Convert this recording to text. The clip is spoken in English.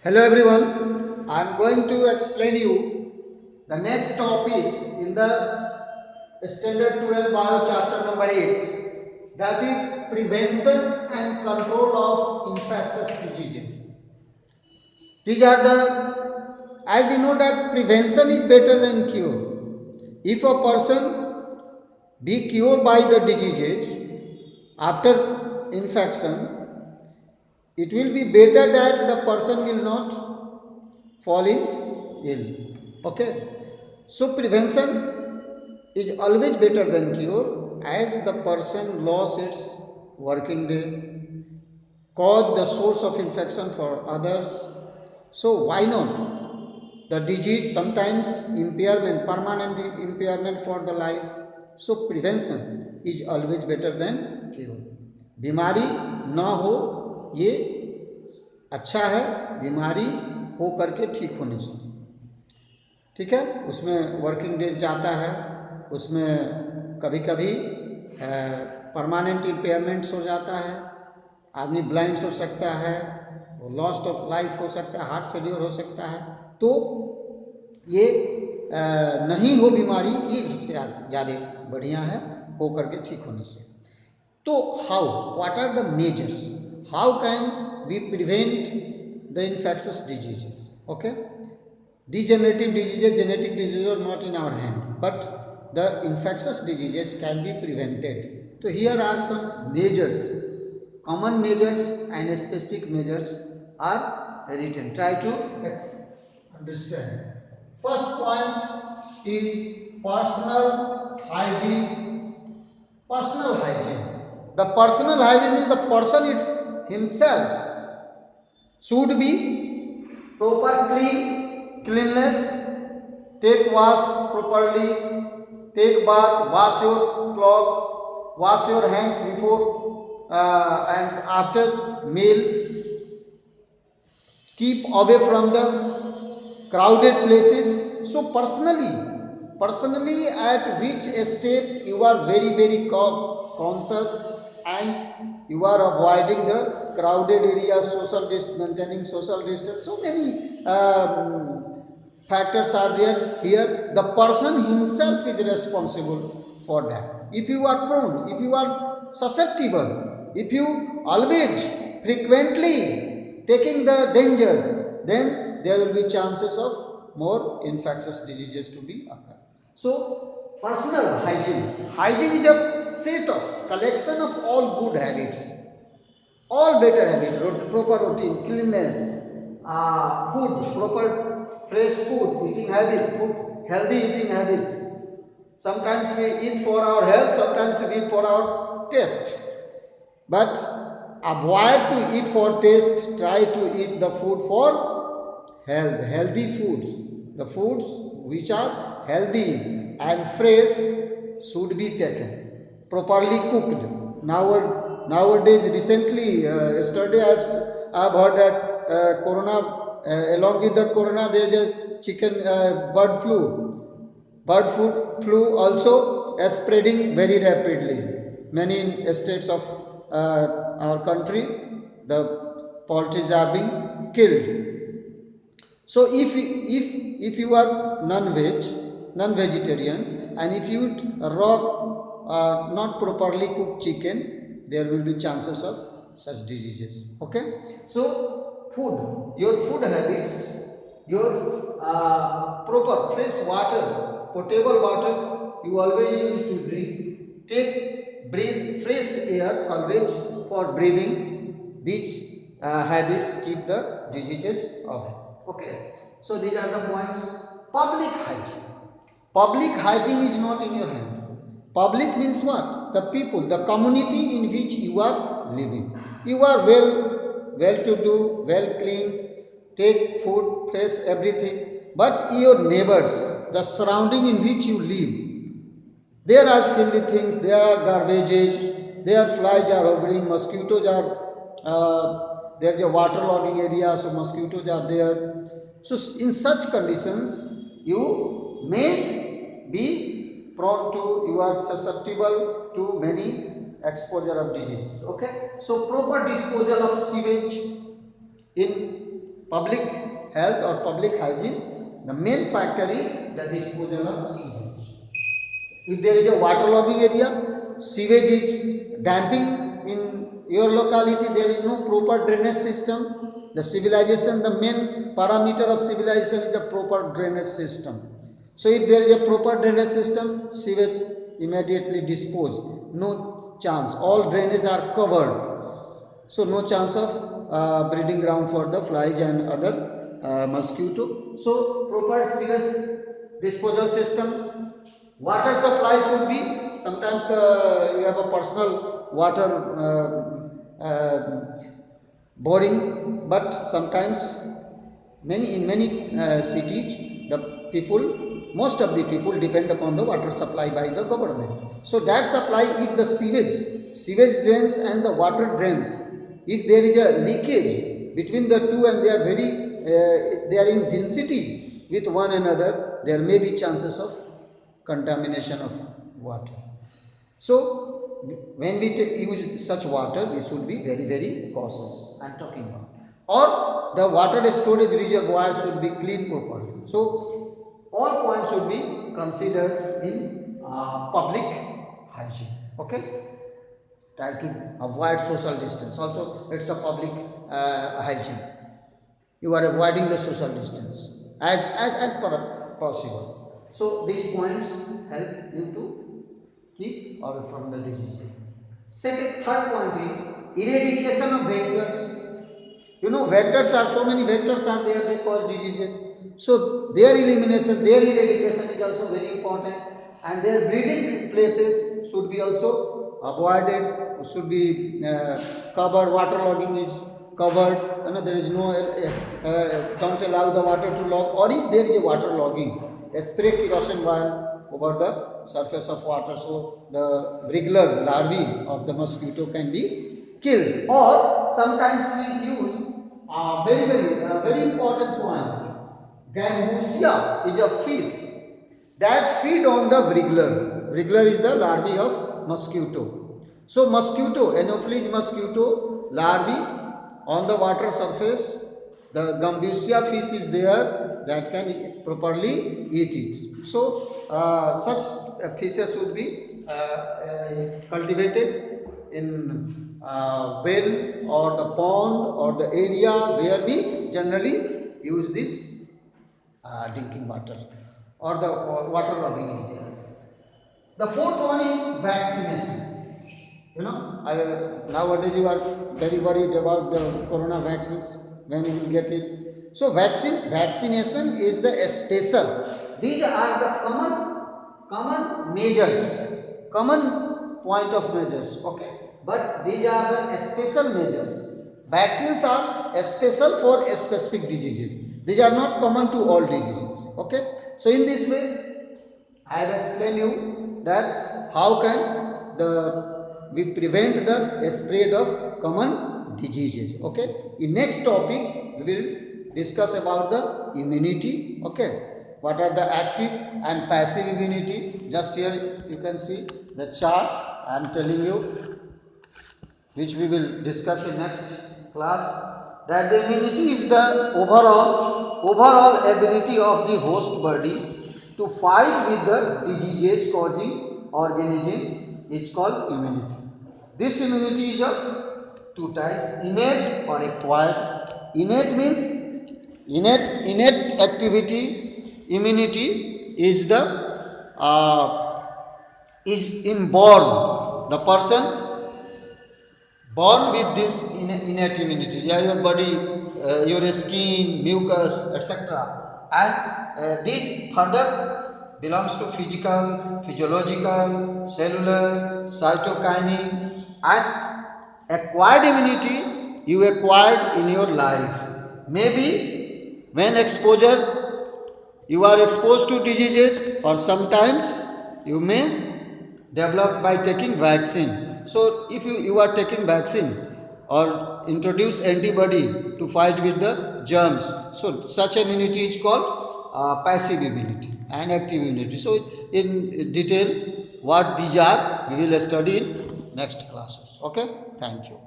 Hello everyone, I am going to explain you the next topic in the Standard 12 Bio chapter number 8, that is prevention and control of infectious diseases. These are as we know that prevention is better than cure. If a person be cured by the diseases after infection, it will be better that the person will not falling ill. Okay, so prevention is always better than cure, as the person lost its working day, caused the source of infection for others. So why not? The disease sometimes impairment, permanent impairment for the life. So prevention is always better than cure. बीमारी ना हो ये अच्छा है, बीमारी हो करके ठीक होने से, ठीक है। उसमें वर्किंग डेज जाता है, उसमें कभी कभी परमानेंट इम्पेयरमेंट्स हो जाता है, आदमी ब्लाइंड हो सकता है, लॉस्ट ऑफ लाइफ हो सकता है, हार्ट फेलियर हो सकता है। तो ये नहीं हो बीमारी, ये सबसे ज़्यादा बढ़िया है हो करके ठीक होने से। तो how, what are the measures, how can we prevent the infectious diseases? Okay, degenerative diseases, genetic diseases are not in our hand, but the infectious diseases can be prevented. So here are some measures, common measures and specific measures are written. Try to understand. First point is personal hygiene. Personal hygiene, the personal hygiene is the person himself should be proper cleanliness, take wash properly, take bath, wash your clothes, wash your hands before and after meal, keep away from the crowded places. So personally at which step you are very conscious and you are avoiding the crowded areas, maintaining social distance. So many factors are there. Here the person himself is responsible for that. If you are prone, if you are susceptible, if you always frequently taking the danger, then there will be chances of more infectious diseases to be occur. So personal hygiene is a set of collection of all good habits, all better habits, proper routine, cleanliness, food, proper fresh food, eating habit, food, healthy eating habits. Sometimes we eat for our health, sometimes we eat for our taste, but avoid to eat for taste. Try to eat the food for healthy foods. The foods which are healthy and fresh should be taken, properly cooked. Nowadays, recently, yesterday I've heard that corona, along with the corona, there is a chicken bird flu. Bird flu also is spreading very rapidly. Many states of our country, the poultry are being killed. So if you are non-vegetarian, and if you eat raw, not properly cooked chicken, there will be chances of such diseases. Okay, so food, your food habits, your proper fresh water, potable water you always use to drink. Breathe fresh air always for breathing. These habits keep the diseases away. Okay, so these are the points. Public hygiene. Public hygiene is not in your hand. Public means what? The people, the community in which you are living. You are well to do, well cleaned, take food, fresh, everything. But your neighbors, the surrounding in which you live, there are filthy things, there are garbages, there flies are hovering, mosquitoes are, there is a waterlogging area, so mosquitoes are there. So in such conditions, you may be prone to, you are susceptible to many exposure of diseases. Okay, so proper disposal of sewage in public health or public hygiene, the main factor is the disposal of sewage. If there is a waterlogging area, sewage is damping in your locality, there is no proper drainage system. The civilization, the main parameter of civilization is the proper drainage system. So if there is a proper drainage system, sewage immediately disposed. No chance. All drainages are covered. So no chance of breeding ground for the flies and other mosquito. So proper sewage disposal system. Water supply should be, sometimes you have a personal water boring, but sometimes in many cities, the people, most of the people depend upon the water supply by the government. So that supply, if the sewage drains and the water drains, if there is a leakage between the two and they are in density with one another, there may be chances of contamination of water. So when we use such water, we should be very, very cautious. I am talking about. Or the water storage reservoir should be cleaned properly. So all points should be considered in public hygiene. Okay. Try to avoid social distance. Also, it's a public hygiene. You are avoiding the social distance as possible. So these points help you to keep away from the disease. Third point is eradication of vectors. You know, vectors are, so many vectors are there, they cause diseases. So their elimination, their eradication is also very important, and their breeding places should be also avoided, should be covered. Waterlogging is covered, there is no, don't allow the water to log, or if there is a waterlogging, spray kerosene oil over the surface of water, so the regular larvae of the mosquito can be killed. Or sometimes we use very important point. Gambusia is a fish that feed on the wriggler. Wriggler is the larvae of mosquito. So mosquito, Anopheles mosquito larvae on the water surface, the Gambusia fish is there that can properly eat it. So such fishes should be cultivated in well or the pond or the area where we generally use this drinking water, or the water logging is there. The fourth one is vaccination. You know, nowadays you are very worried about the corona vaccines, when you will get it. So vaccination is the special. These are the common measures, common point of measures. Okay, but these are the special measures. Vaccines are special for a specific diseases. These are not common to all diseases. Okay, so in this way, I have explained you that how can we prevent the spread of common diseases. Okay, in next topic we will discuss about the immunity. Okay, what are the active and passive immunity? Just here you can see the chart I am telling you, which we will discuss in next class. That the immunity is the overall ability of the host body to fight with the disease causing organism is called immunity. This immunity is of two types: innate or acquired. Innate means innate activity. Immunity is inborn. The person born with this innate immunity, your body, your skin, mucus, etc. And this further belongs to physical, physiological, cellular, cytokinin, and acquired immunity you acquired in your life. Maybe when you are exposed to diseases, or sometimes you may develop by taking vaccine. So if you are taking vaccine or introduce antibody to fight with the germs, so such immunity is called passive immunity and active immunity. So in detail what these are we will study in next classes. Okay, thank you.